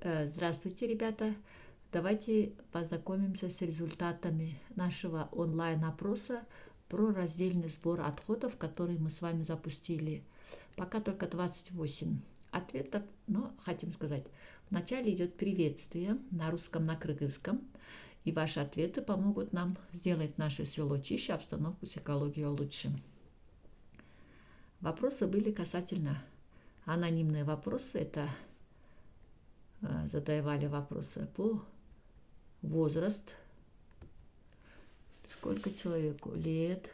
Здравствуйте, ребята! Давайте познакомимся с результатами нашего онлайн-опроса про раздельный сбор отходов, который мы с вами запустили. Пока только 28 ответов, но хотим сказать, вначале идет приветствие на русском, на кыргызском, и ваши ответы помогут нам сделать наше село чище, обстановку с экологией лучше. Вопросы были касательно анонимные вопросы, это задавали вопросы по возраст, сколько человеку лет,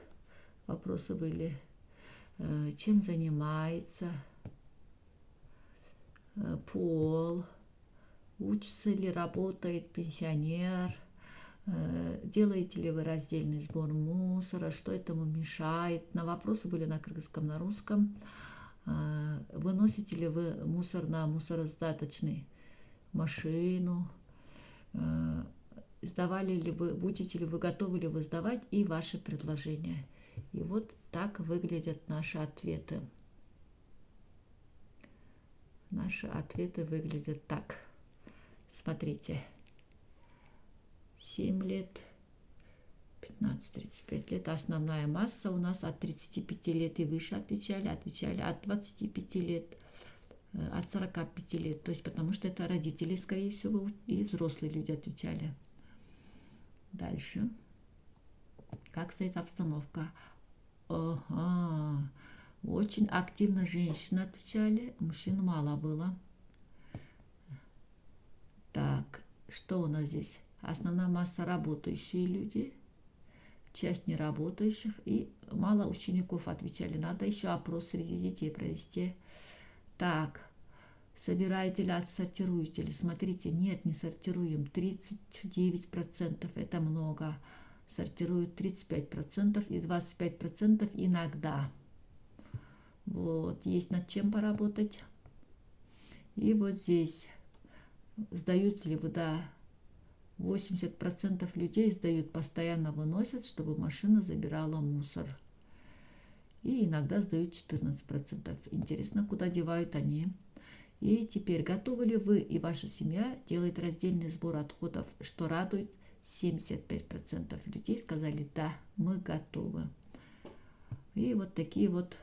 вопросы были, чем занимается, пол, учится ли, работает, пенсионер, делаете ли вы раздельный сбор мусора, что этому мешает. На вопросы были на кыргызском, на русском. Выносите ли вы мусор на мусоросдаточный машину, сдавали ли вы, будете ли вы, готовы ли вы сдавать, и ваши предложения. И вот так выглядят наши ответы. Наши ответы выглядят так. Смотрите. 7 лет, 15-35 лет. Основная масса у нас от 35 лет и выше отвечали от 25 лет, от 45 лет. То есть потому что это родители, скорее всего, и взрослые люди отвечали. Дальше. Как стоит обстановка? Ага. Очень активно женщины отвечали, мужчин мало было. Так, что у нас здесь? Основная масса работающие люди, часть неработающих и мало учеников отвечали. Надо еще опрос среди детей провести. Так, собираете ли, отсортируете ли? Смотрите, нет, не сортируем. 39% это много. Сортируют 35% и 25% иногда. Вот, есть над чем поработать. И вот здесь, сдаете ли вы, да, 80% людей сдают, постоянно выносят, чтобы машина забирала мусор. И иногда сдают 14%. Интересно, куда девают они. И теперь, готовы ли вы и ваша семья делать раздельный сбор отходов, что радует 75% людей сказали, да, мы готовы. И вот такие вот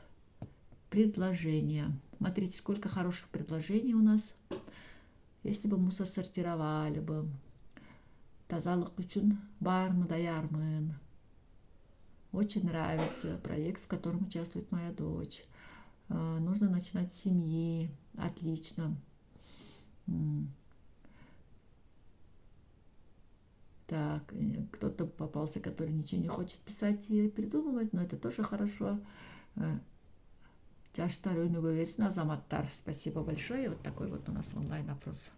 предложения. Смотрите, сколько хороших предложений у нас. Если бы мусор сортировали бы. Тазалык үчүн баарын даярмын. Очень нравится проект, в котором участвует моя дочь. Нужно начинать с семьи. Отлично. Так, кто-то попался, который ничего не хочет писать и придумывать, но это тоже хорошо. Жаштар өнүгө берсин, азаматтар. Спасибо большое. Вот такой вот у нас онлайн опрос.